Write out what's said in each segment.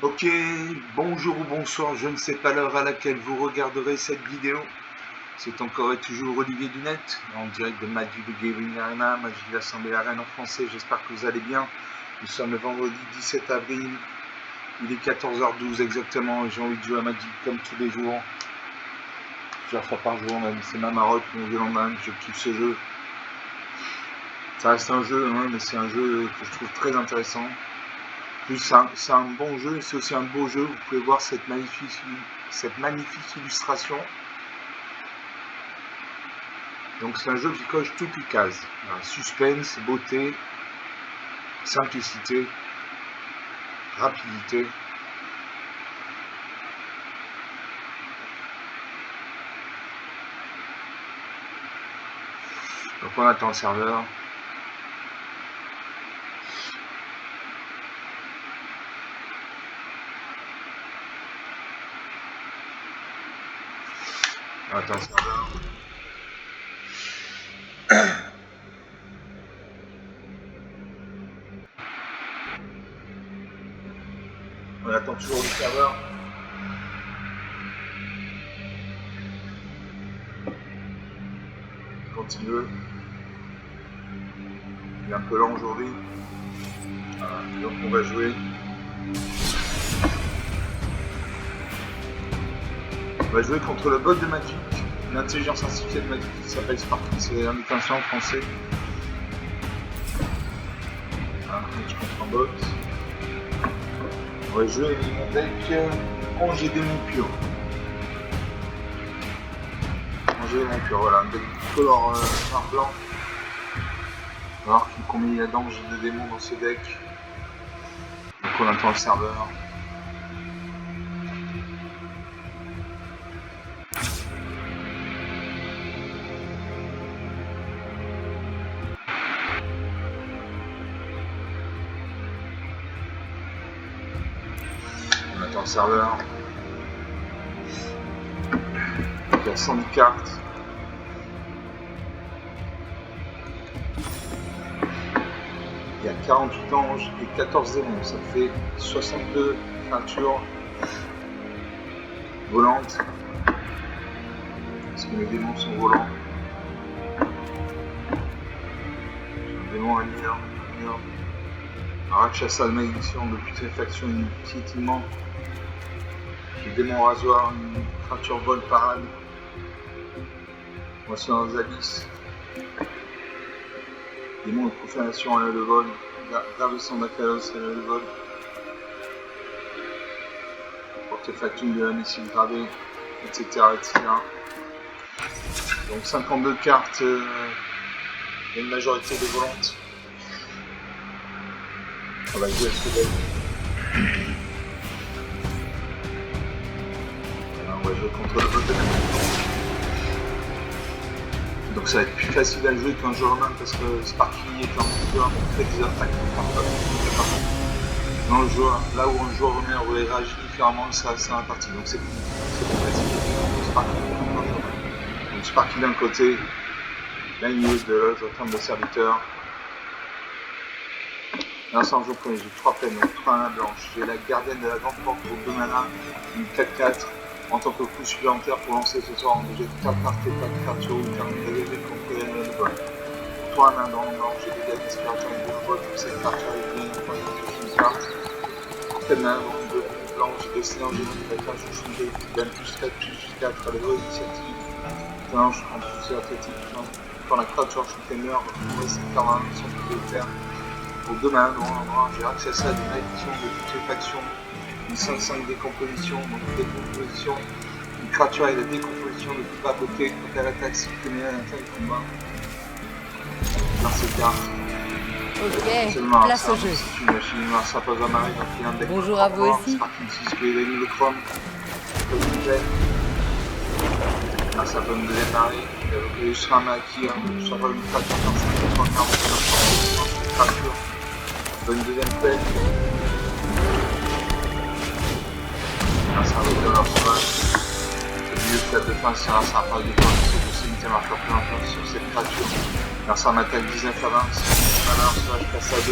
Ok, bonjour ou bonsoir, je ne sais pas l'heure à laquelle vous regarderez cette vidéo. C'est encore et toujours Olivier Dunette, en direct de Magic the Gaming Arena, Magic de l'Assemblée Arène en français. J'espère que vous allez bien. Nous sommes le vendredi 17 avril, il est 14h12 exactement, et j'ai envie de jouer à Magic comme tous les jours. Plusieurs fois par jour, même, c'est ma marotte, mon violon même, je kiffe ce jeu. Ça reste un jeu, hein, mais c'est un jeu que je trouve très intéressant. Plus c'est un bon jeu, c'est aussi un beau jeu. Vous pouvez voir cette magnifique illustration. Donc c'est un jeu qui coche toutes les cases. Suspense, beauté, simplicité, rapidité. Donc on attend le serveur. On attend le serveur. On attend toujours le serveur. Quand il veut. Il est un peu lent aujourd'hui. Voilà. Donc on va jouer. On va jouer contre le bot de Magic, une intelligence artificielle de Magic qui s'appelle Sparky, c'est un mutation en français. Voilà, je contre un bot. On va jouer mon deck Congé Démon Pur. Congé Démon Pur, voilà, un deck color noir-blanc. Alors qu'il combine la danger de démons dans ce deck. Donc on attend le serveur. On attend le serveur. Il y a 110 cartes. Il y a 48 anges et 14 démons. Ça fait 62 créatures volantes. Parce que les démons sont volants. Un démon à lire. Un Rakshasa de malédiction de putréfaction et piétinement. Le démon rasoir, une créature vol parade. Moissonneur des abysses. Démon de profanation à la le vol. Gravescent d'Akalos à la le vol. Portefactum de la missile gravée, etc., etc. Donc 52 cartes, il y a une majorité de volantes. On va jouer à ce deck. On va jouer contre le bot de Magic. Donc ça va être plus facile à jouer qu'un jour même parce que Sparky est un petit peu un fait des attaques. Dans le joueur, là où un joueur remet on réagit différemment, ça c'est un parti. Donc c'est plus facile. Donc Sparky d'un côté, Lineuse de l'autre, en termes de serviteur. L'ensemble je connais, j'ai 3 peines, donc 3 manas blanches. J'ai la gardienne de la grande porte pour 2 manas, une 4-4. En tant que coup supplémentaire pour lancer ce soir, on jette 4 cartes et 4 créatures ou termine de lever contre le bol. 3 mains dans le blanc, j'ai des gars d'espérance avec 2 bols, donc cette créature avec une fois une carte. 4 mains dans 2 blancs, j'ai 2 silences, j'ai une créature, je suis une gamme plus 4, plus 4, à l'évo initiative. Maintenant, je prends plus athlétique. Quand la créature je meurt, on laisse cette carte en mission de faire. Pour 2 mains dans le blanc, j'ai accès à des malédictions de putréfaction. Une 5-5 décomposition, donc décomposition, une créature avec la décomposition ne peut pas bloquer quand elle attaque supprimée à l'intérieur du combat. Dans cette carte. Ok, place au jeu. C'est une machine, ça passe à marée, donc il y a un deck. Bonjour à vous aussi. Sparking 6 qui est la ligne de chrome. Là, ça peut me démarrer. Je serai un maquis, je serai une créature dans 5 créature. Une deuxième peine. Ça va être de leur sauvage. Le milieu de 4 de fin, ça va pas de fin, c'est une deuxième marqueur plus longtemps sur cette créature. Grâce à un attaque 19 à 20, alors sauvage passe à 2-2.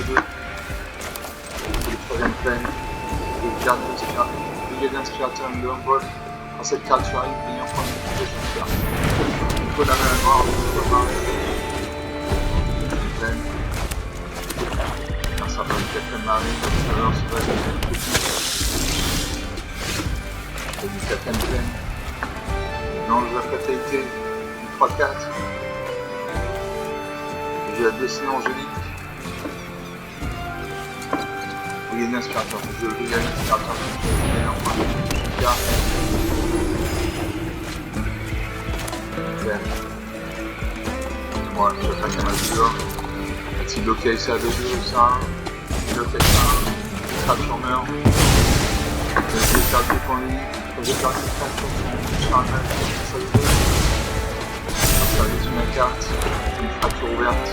Le troisième plane, le gardien spirateur de Humboldt. Quand cette créature arrive, ayant prendre une protection de carte. Il faut la main noire, il faut marrer. Plane. Grâce à un quatrième marine, alors sauvage passe à 2-2. Du quatrième plane. L'ange de la fatalité, du 3-4. J'ai la destinée angélique. Vous gagnez un spirateur. Je vais gagner un spirateur. Je vais gagner un point. Moi, j'attaque à ma vue. Si bloqué ça à 2-2, ça 1. Bloqué ça 1. Créature meurt. J'ai perdu pour lui. J'ai perdu une créature sur un match. Ça le fait. Ça résume la carte. Une fracture ouverte.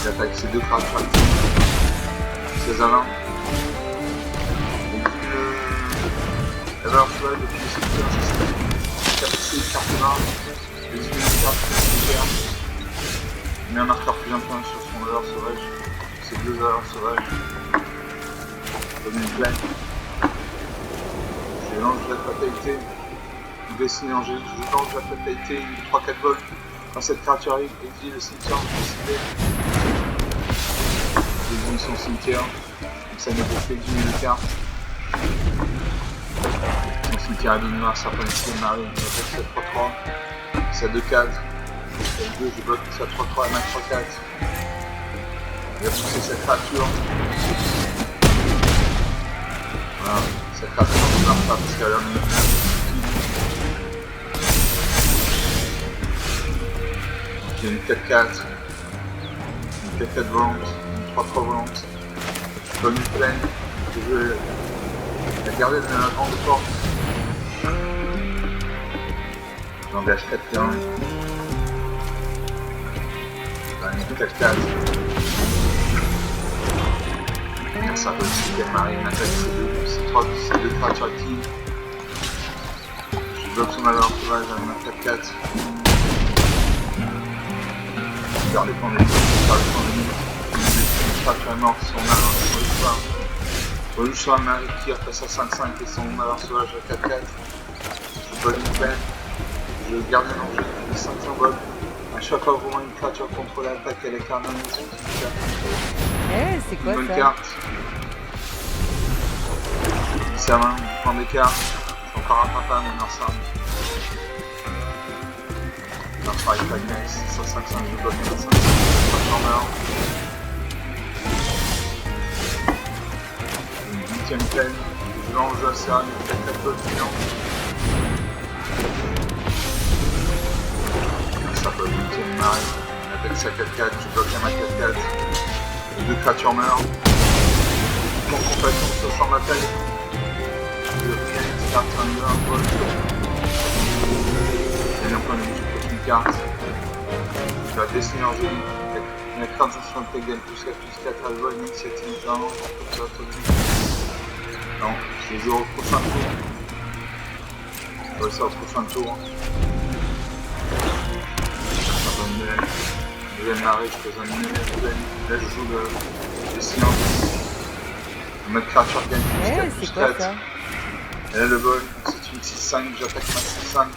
J'attaque ces deux créatures actives. 16 à 20. Et puis la valeur cheval depuis le cimetière, c'est capacité de carte noire. Les une carte cimetière. Il met un marqueur plus important sur son valeur sauvage. C'est deux valeurs sauvages. Comme une plaque. Je lance la fatalité. Une destinée angélique. Je lance la fatalité. Une 3-4 volts. Quand cette créature arrive, exile le cimetière décidé. J'exile son cimetière. Donc ça ne peut fait exiler les cartes. Son cimetière à ligne noire, ça prend ici, marine, il attaque 7-3-3. Ça 2-4. Ça 2, je bloque ça 3-3 et max 3-4. Il va pousser cette créature. Voilà, cette créature ne marche pas parce qu'elle a un j'ai une 4-4, une 4-4 volante, une 3-3 volante, bonne pleine, je veux la garder dans la grande porte. J'engage 4-1, une 4-4, ça peut aussi qu'elle marine, une attaque c'est deux créatures actives. Je bloque son valeur sauvage avec ma 4-4. Faire les points de vie, créature est morte, son malin sur l'histoire. Voluche sur la marie qui repasse à 5-5 et son malin sauvage à 4-4. Je vole une peine, je garde un danger, les 5 symboles. À chaque fois que vous voyez une créature contre l'attaque, elle est carrément une c'est quoi bonne ça? carte. 10 à 20, point d'écart. C'est encore un papa, mais non, ça. Non, ça arrive pas bien, c'est ça 5-5, je bloque 5-5. Une 8ème pleine, je lance le CA, une 4-4 blocs client. Ça peut être une 8ème marée, on attaque ça 4-4, je bloque un 4-4. Les deux créatures meurent. Mon compagnon sur champ de bataille. Je viens de start un 2, un vol. J'ai bien point de vue, je pose une carte. Je vais dessiner angélique. La carte sur le égale plus 4 plus 4 à vol, initiative 1, comme ça, non, je les joue au prochain tour. Je vais ça au prochain tour. Ça va me deuxième marée, je pose un numéro. Là, je joue le dessiner angélique. Notre créature gagne plus 4 plus 4. Et là, le vol, c'est une 6-5, j'attaque ma 6-5.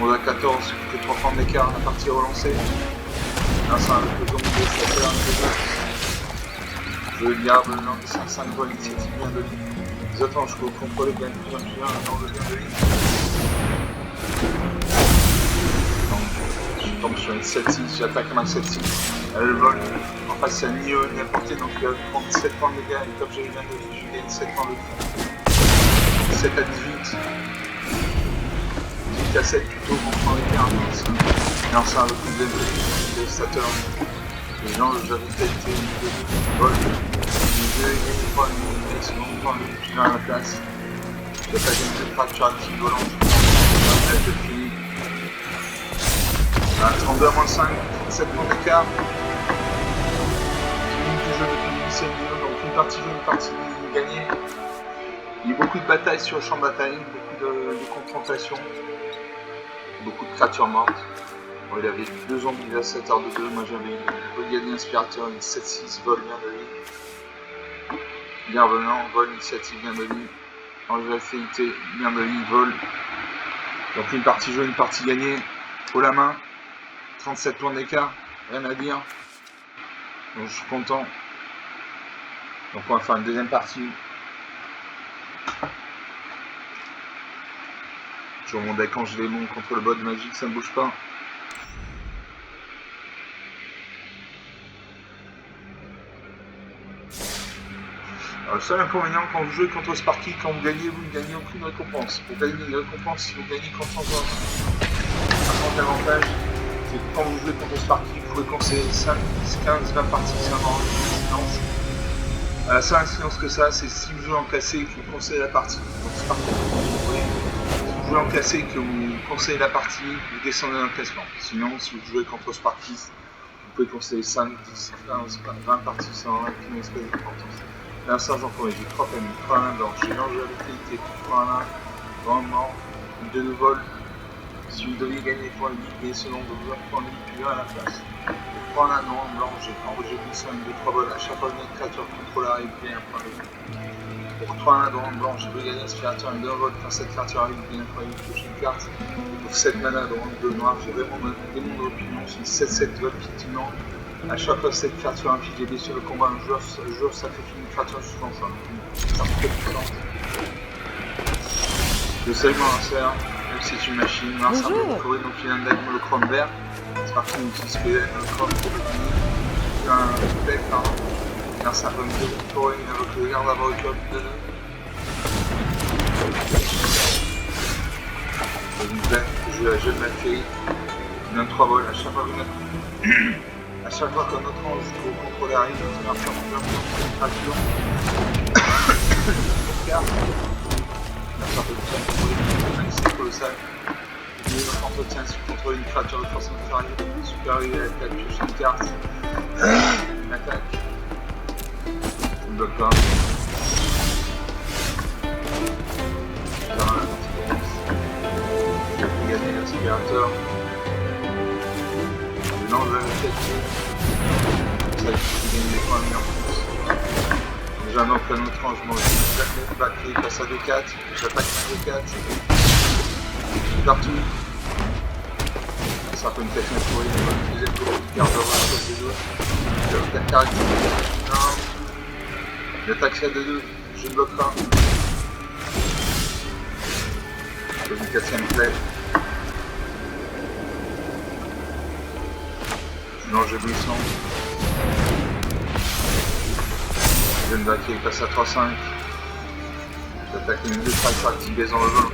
On a 14, je fais 3 points d'écart, la partie est relancée. Là, c'est un peu comme ça fait un peu. Je garde le nom de 5-5 vol, initiative bien de ligne. Les autres, je peux contrôler bien plus un, nom de bien de ligne. Donc, je tombe sur une 7-6, j'attaque ma 7-6. Là, le vol, en face, c'est un ni haut ni à portée, donc il va prendre 7 points de dégâts. Et comme j'ai bien de ligne, je gagne 7 points de ligne. 7 à 18. 18 à 7 plutôt, mon point d'écart. Non, c'est un peu plus de Saturn. Les gens, j'avais peut-être été de vol. Les deux, ils gagnent pas une second point de ligne à la place. J'ai pas gagné de fracture active volante. Je vais fini. 32 à moins 5, 7 points d'écart. Une du jeu depuis 17 minutes, donc une partie jeu, une partie gagnée. Il y a eu beaucoup de batailles sur le champ de bataille, beaucoup de confrontations. beaucoup de créatures mortes. Bon, il avait 2 zombies versateur de 2, moi j'avais une brigade inspirateur, une 7-6, vol, bien de lui. Bienvenant, vol, initiative, bien de lui. Angèle Féité, bien de lui, vol. Donc une partie jouée, une partie gagnée. Haut la main, 37 points d'écart, rien à dire. Donc je suis content. Donc on va faire une deuxième partie. Sur mon deck quand je l'ai bon contre le bot magique, ça ne bouge pas. Alors, le seul inconvénient quand vous jouez contre Sparky, quand vous ne gagnez aucune récompense. Pour gagner une récompense, si vous gagnez contre son joueur. Par contre, l'avantage, c'est que quand vous jouez contre Sparky, vous pouvez conseiller 5, 10, 15, 20 parties sans avoir une incidence. La seule incidence que ça, c'est si vous jouez en classé et que vous conseillez la partie. Donc Sparky, vous voyez, si vous jouez en classé et que vous conseillez la partie, vous descendez dans le classement. Sinon, si vous jouez contre Sparky, vous pouvez conseiller 5, 10, 15, 20 parties sans avoir une espèce d'importance. Là, ça, j'en connais, j'ai 3 familles, 3 1 blanc, j'ai longévité, 3 1 grandement, 2 de vol. Si vous deviez gagner des points de vie, et selon vos points de vie, plus 1 à la place. 3 1 noir, blanc, j'ai enregistré glissant une 2, 3 vols, à chaque fois que une créature contrôle arrive, bien un point de vie. Pour 3 1 noir, blanc, j'ai brigadier inspirateur et 2 vols, quand cette créature arrive, bien un point de vie, touche une carte. Et pour 7 mana, dans 2 noirs, j'ai vraiment démon d'opinion, j'ai 7-7 vols, effectivement. A chaque fois que cette créature inflige des blessures de combat, un joueur sacrifie une créature sous son champ. Le seuil lanceur, même si c'est une machine, lance un peu de forêt, donc il a un deck monochrome vert. C'est parti, on utilise le monochrome pour le un deck, pardon. Lance un peu de forêt, il invoque le garde avant le club de 2. Une plaine, je joue la jeune Malférie. Il donne 3 vols à chaque fois que à chaque fois qu'un autre ange au contrôle arrive, on va faire une créature. C'est colossal. Il entretient si vous contrôlez une créature de force inférieure, supérieure à l'attaque, pioche une carte. Une attaque. Je ne bloque pas. Je vais faire la conséquence. Je vais gagner l'aspirateur. Non, je vais ça qui gagne des points mis en plus. J'invoque un autre ange, moi je batterie passe à D4, j'attaque à D4. Partout. Ça fait une technique pour une deuxième tour qui garde le des autres. La carte. Non. J'attaque à D2, je ne bloque pas. Je fais une 4ème play. Non, j'ai glissant. Je viens de backer, il passe à 3-5. J'attaque une 2 strikes activées dans le vol.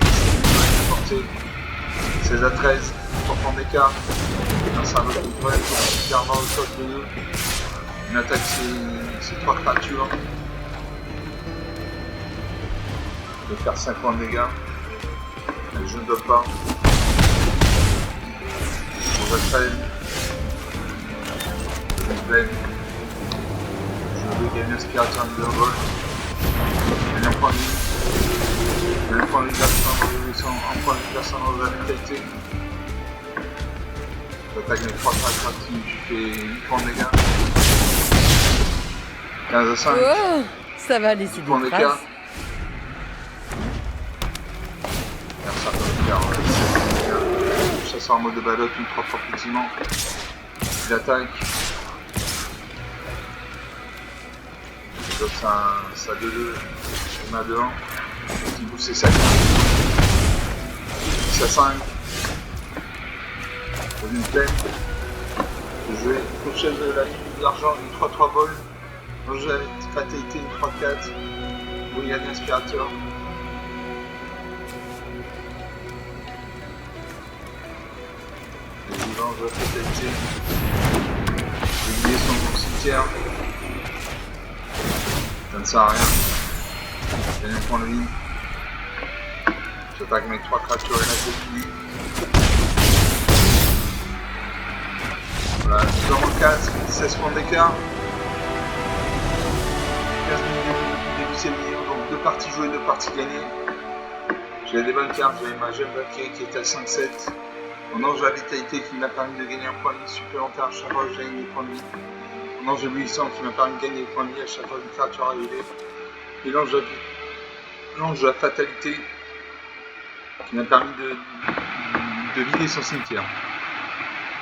Portée 16 à 13, 3 points d'écart. Un cerveau de vrai, gardant le choc de 2. Une attaque, c'est 3 créatures. Je vais faire 5 points de dégâts. Je ne dois pas. Je retraite. Je vais gagner aspirateur de vol. J'ai un point de vie. J'ai un point de vie un point de personne dans la qualité. J'attaque mes 3 tracks actifs, je fais 8 points de dégâts. 15 à 5. Oh, ça va les idées. Points d'écart. Ça peut faire. Ça sort en mode de ballotte, une 3 fois effectivement. J'attaque. Donc ça 2-2, on a 2-1, petit boost c'est 7, 10 à 5, une plaine, je vais prochaine de la ligne de l'argent, une 3-3 vol, j'ai fatalité, une 3-4, brigade aspirateur. Les vivants, je vais fatalité, les billets sont dans le cimetière. Ça ne sert à rien. J'ai un point de vie. J'attaque mes 3 créatures et la définie. Voilà, 4, 16 points d'écart. 15 minutes début c'est le milieu, donc 2 parties jouées, 2 parties gagnées. J'avais des bonnes cartes, j'avais ma jeune Valkyrie qui était à 5-7. Mon ange la vitalité qui m'a permis de gagner un point de vie supplémentaire à chaque fois que j'ai gagné des points de vie. Mon ange éblouissant qui m'a permis de gagner des points de vie à chaque fois qu'une créature arrivée. Et l'ange de la fatalité qui m'a permis de vider son cimetière.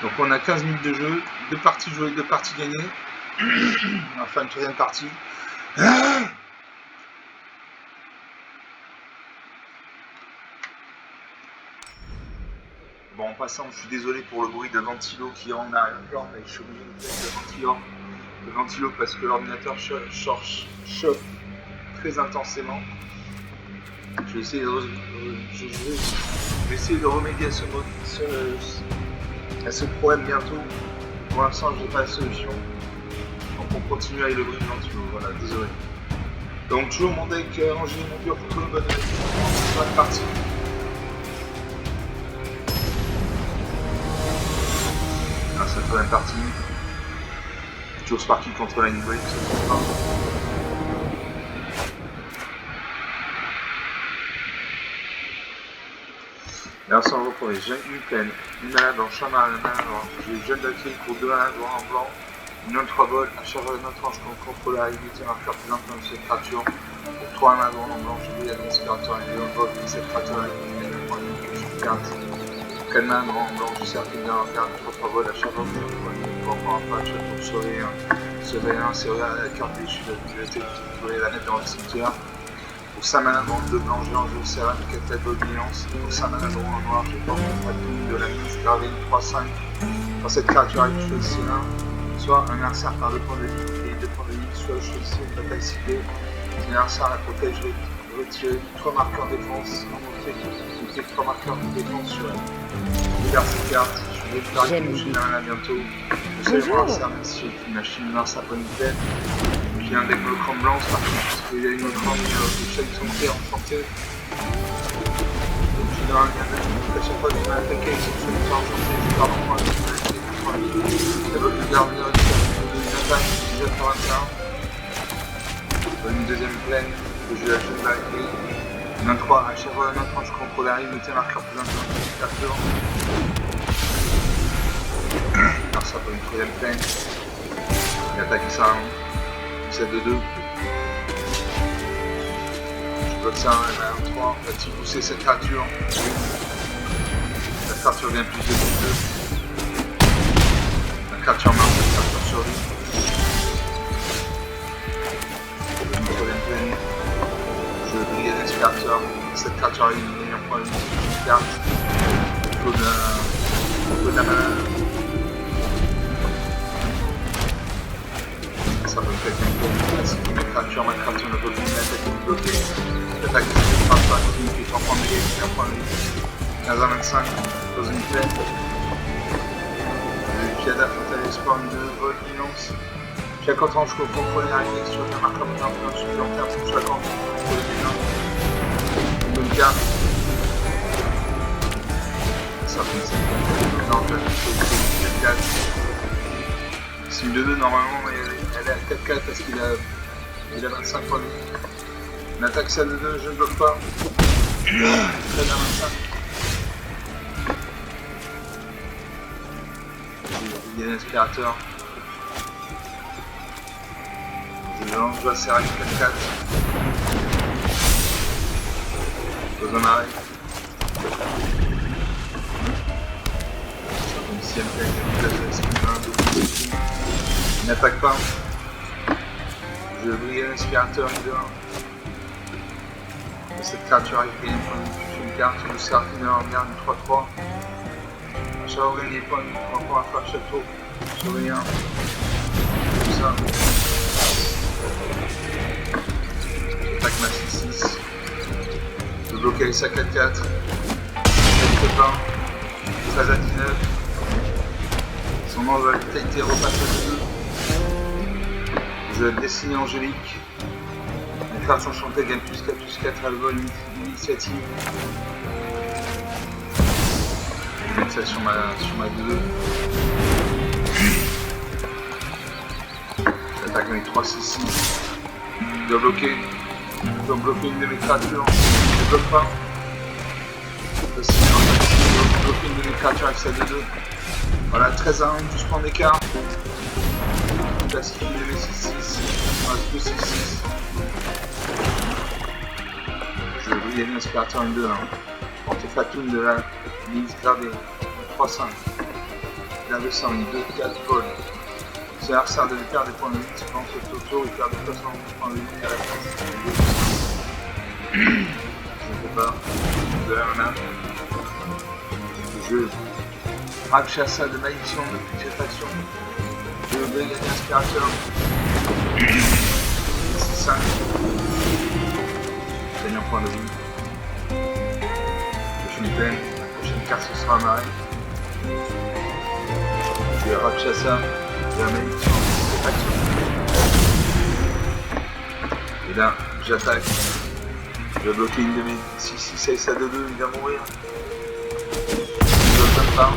Donc on a 15 minutes de jeu, 2 parties jouées, 2 parties gagnées. On va faire une troisième partie. Bon, en passant, je suis désolé pour le bruit de ventilo qui est en arrière-plan, mais je suis obligé de mettre le ventilo parce que l'ordinateur chauffe très intensément. Je vais essayer de remédier à ce problème bientôt. Pour l'instant, je n'ai pas la solution. Donc on continue avec le bruit de ventilo. Voilà, désolé. Donc toujours mon deck rangé mon dur pour tout le bon sur la partie. Ah, c'est la troisième partie. Toujours Sparky contre la Nibri, ça se passe. Et là, sans repos, j'ai une peine, une malade en chamal, une malade en j'ai jeune d'accueil pour 2 malades en blanc, une autre 3 vols, à chaque fois notre ange qu'on contrôle la réalité, marqueur plus lent dans cette créature. Pour 3 malades en blanc, j'ai vu l'administrateur et le vol, cette créature avec une carte. 4 malades en blanc, je sais qu'il y a un carte, 3 vols, à chaque fois que je vois un patch pour sauver un, c'est la carte déchue de la bibliothèque, vous pouvez la mettre dans le cimetière. Pour 5 mana de blanc, j'ai enlevé au Serra, une 4 tête d'audience. Pour 5 mana en noir, j'ai porté une de la ministre gravée, une 3-5. Quand cette créature a une choisie C1, soit un adversaire par 2 points de vie et 2 points de vie, soit je choisis une bataille ciblée. Si l'adversaire la protège, je vais retirer 3 marqueurs de défense. J'ai 3 marqueurs de défense sur diverses cartes. Je vais faire une machine à mana bientôt. Je sais voir ça, même si j'ai une machine à sa bonne tête. Puis un deck bloquant blanc, par contre, parce qu'il y a une autre arme de chaque santé enchantée. Donc j'ai un gamin, à chaque fois que je vais attaquer avec cette chaîne enchantée, je pars en point de vie. La bloc de garde une attaque, 19-21. Une deuxième plaine, que je vais la chaîne barricade. 23, à chaque fois notre ange contrôle arrive, mettez un marqueur plus important. Alors ça pour une troisième plaine. Il attaque ça. 7 de 2. Je bloque ça à 1, 3. Va-t-il pousser cette créature? La créature vient plus de 2. La créature marche, la créature survit. Une troisième plaine. Je brille un aspirateur. Cette créature a éliminé un point de une carte. Il faut de la mana. Ça peut être une créature, ma créature ne peut plus l'attaque bloquée. L'attaque ne passe pas, qui fait 3 points de vie, 1 point de vie. 15 à 25, dans une plaine. Le pied d'affaire l'espoir de vol immense. Chaque ange que vous contrôlez arrive sur un marqueur d'un supplémentaire pour chaque ange que vous contrôlez déjà. Une bonne carte. Ça fait 5 points de vie. 4. Si le 2 normalement elle est à 4-4 parce qu'il a 25 points de vie. Une attaque celle de 2, je ne bloque pas. Très bien 25. Il y a un aspirateur. Je lance, je dois serrer avec 4-4. Pose un arrêt. Une sixième plaque, il n'attaque pas. Je brille un aspirateur leader. Et cette créature arrive gagner un point de vie. Je fais une carte, je sers en garde 3-3. Je vais gagner des points de vie, 3 points à faire chaque tour. Je reviens. Tout ça. J'attaque ma 6-6. Je bloque les sacs à 4. 7 pas. 13 à 19. Son ange de vitalité repasse à 2. Je vais dessiner Angélique. La créature chantée gagne +4/+4 à le vol initiative. Je vais mettre ça sur ma 2. J'attaque avec 3-6-6. Je dois bloquer. Je dois bloquer une de mes créatures. Je ne bloque pas. bloquer une de mes créatures avec sa 2-2. Voilà, 13 à 1, 12 points d'écart. Parce qu'il est 6-6. On reste 2-6-6. Je vais briller l'inspirateur une 2-1. Porte-fatoune de la liste gravée. 3-5. La 200, 2-4 vol. C'est l'adversaire de lui perdre des points de vie, c'est quand c'est autour, il perd des points de vie à la fin. Je ne sais pas. De la main. Je Rakshasa de malédiction de putréfaction. Je vais gagner inspirateur. 6-5. Gagne un point de vie. Prochaine peine. La prochaine carte ce sera marée. Je vais Rakshasa de la malédiction de putréfaction. Et là, j'attaque. Je vais bloquer une de mes 6-6 à 2-2, il va mourir. Je ne donne pas.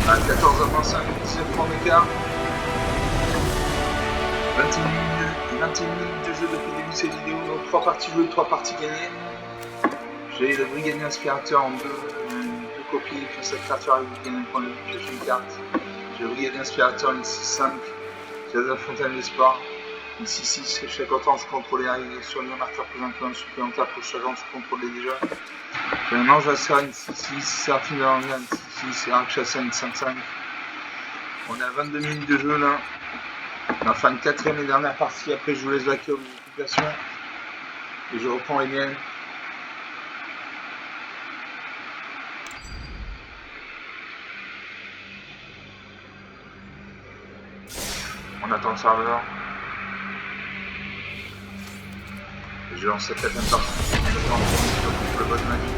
À 14 à 25, 17 points d'écart. 21 minutes de jeu depuis le début de cette vidéo. Donc 3 parties jouées, 3 parties gagnées. J'ai le brigadier inspirateur en deux copies. Quand cette créature arrive, vous gagnez un point de vue, pioche une carte. J'ai le brigadier inspirateur, une 6-5. J'ai la fontaine d'espoir. Une 6-6, chaque orange contrôlé arrive sur le marqueur plus un point supplémentaire pour chaque orange contrôlé déjà. J'ai un ange à serre, une 6-6, Seraphine de l'Angleterre, une 6-6, et Rakshasa, une 5-5. On est à 22 minutes de jeu là. On va faire une quatrième et dernière partie, après je vous laisse vaquer aux occupations. Et je reprends les miennes. On attend le serveur. Et je lance cette quatrième partie. On attend le bot magique.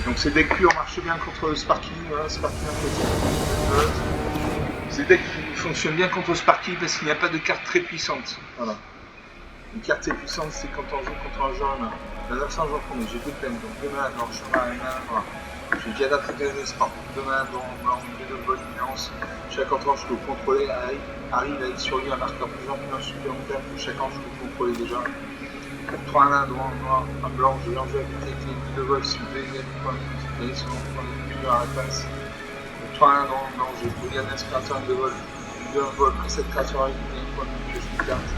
Donc ces decks purs marchent bien contre Sparky, voilà, Sparky d'un côté. Ces decks fonctionnent bien contre Sparky parce qu'il n'y a pas de carte très puissante. Voilà. Une carte très puissante, c'est quand on joue contre un jaune. La dernière fois j'en prends, j'ai deux peines, donc deux mains, alors chemin et main, voilà. J'ai déjà d'attraquer les Sparky, deux mains, blanc, deux bonnes nuances. Chaque entrant que vous contrôlez arrive avec sur lui un marqueur plus en supplémentaire pour chaque entrant que vous contrôlez déjà. 3 à 1, noir, un blanc, je vais enlever avec les de vol si vous voulez gagner des points de vie, sinon vous prenez plus à la place. 3 à 1, blanc, je vais gagner un inspirateur de vol, 2 à vol, quand cette créature arrive, vous gagnez des points de vie, je une carte.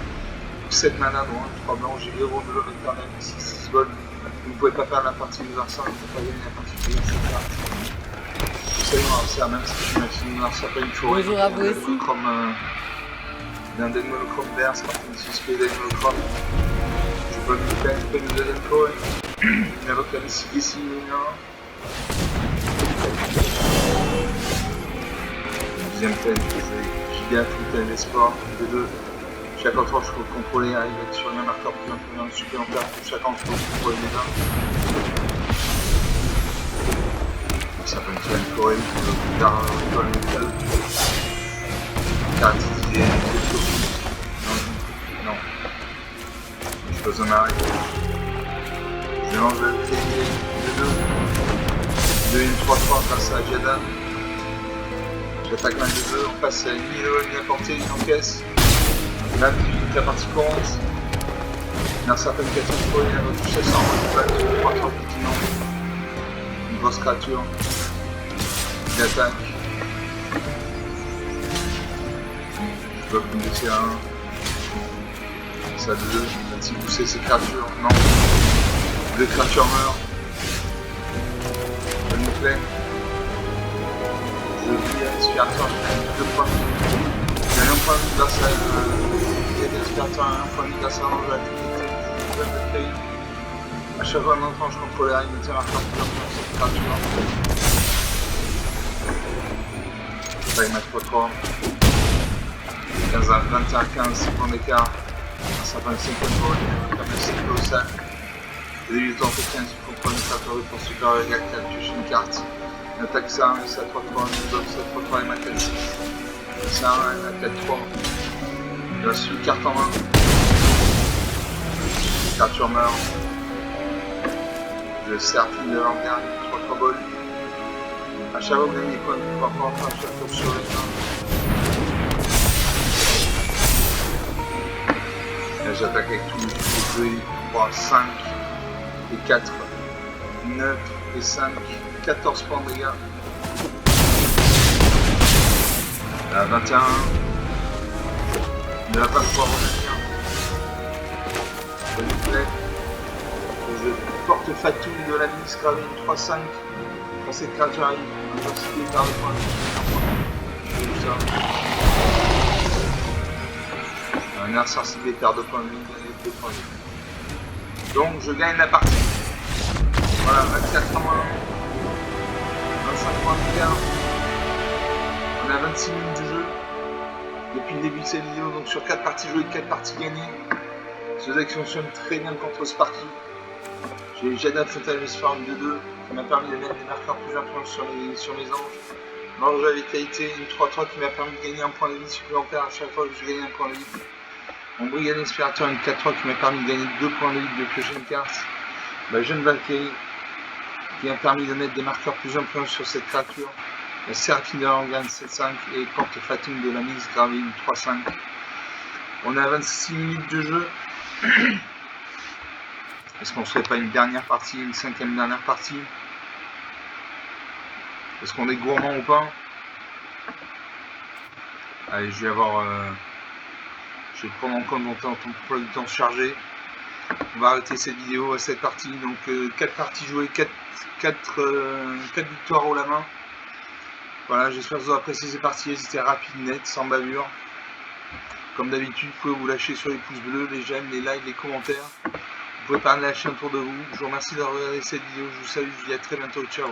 7 mana, droit, 3 blancs, j'ai 0 de vol éternel, 6 vol. Vous ne pouvez pas faire la partie de Larsa, vous ne pouvez pas gagner la partie de cette carte. Vous savez, on va faire même si je suis maximum Larsa, pas une forêt. Bonjour à vous aussi. D'un deck monochrome vert, c'est parti de suspect deck monochrome. Je peux nous donner le call. Il invoque la Messie ici, deuxième thème, c'est Giga, Fontaine, Espoir, de 2. Chaque entrant que je peux contrôler arrive avec sur un marqueur plus un supplémentaire pour chaque entrant que je peux contrôler les mains. Ça peut me faire une forêt, je peux faire un étoile métal. Carte d'idée, non. Je pose un arrêt. Je lance le T2. 2 1 3 face à Jada. J'attaque l'un des deux, on passe à 1000 à portée, une encaisse. Là, la partie commence. Il y a un certain question pour il y a notre touche à 100, on va battre 3 continents. Une grosse créature. Il attaque. Je bloque une DC1. Ça 2, va-t-il pousser ces créatures? Non. 2 créatures meurent. Je me plaît. Je vis l'aspirateur, je gagne 2 points de vie. J'ai un point de vie grâce à l'aspirateur, un point de vie grâce à l'ange de l'activité. Je vais me créer. A chaque fois un enfant, je contrôle la règle de terrain pour cette créature. Je taille ma 3-3. 15 à 21 à 15, 6 points d'écart. 55 vol, comme c'est colossal. Les 8 ans pour 15, il faut prendre une créature pour super égal 4, pioche une carte. Une attaque ça, et ça 3-3, une bloc ça 3-3 et ma 4-6. Ça 1 et ma 4-3. Il reste une carte en main. Créature meurt. Je Seraphine de l'Angleterre, 3-3 bols. A chaque fois que vous gagnez des points de vie, par rapport à chaque tour sur les mains. j'attaque avec tous les jeux. 3, 5 et 4, 9 et 5, 14 points de dégâts. La 21, ne va pas pouvoir revenir. S'il vous plaît. Je porte fatoum de la ministre Gravine 3-5. Quand cette créature arrive, intensité par le point. Un air sensible perd 2 points de vie et 2 points de vie. Donc je gagne la partie. Voilà, 24 points, 25 points de dégâts. On a 26 minutes de jeu depuis le début de cette vidéo, donc sur 4 parties jouées, 4 parties gagnées. Ce deck fonctionne très bien contre Sparky. J'ai Jadad Fatal Forme 2-2 qui m'a permis de mettre des marqueurs plus influents sur mes anges. L'ange à vitalité, une 3-3 qui m'a permis de gagner un point de vie supplémentaire à chaque fois que je gagne un point de vie. Mon Brigade Inspirateur, une 4-3 qui m'a permis de gagner 2 points de vie de piocher une carte. La jeune Valkyrie qui m'a permis de mettre des marqueurs plus influents sur cette créature. La Séraphine de l'Organe 7-5 et Porte Fatoum de la Mise Gravine 3-5. On est à 26 minutes de jeu. Est-ce qu'on ne ferait pas une dernière partie, une 5e dernière partie? Est-ce qu'on est gourmand ou pas? Allez, je vais avoir... je vais prendre en compte mon temps, ton emploi du temps chargé. On va arrêter cette vidéo à cette partie. Donc 4 parties jouées, 4 victoires au la main. Voilà, j'espère que vous aurez apprécié ces parties. C'était rapide, net, sans bavure. Comme d'habitude, vous pouvez vous lâcher sur les pouces bleus, les j'aime, les likes, les commentaires. Vous pouvez parler à la chaîne autour de vous. Je vous remercie d'avoir regardé cette vidéo. Je vous salue, je vous dis à très bientôt. Ciao.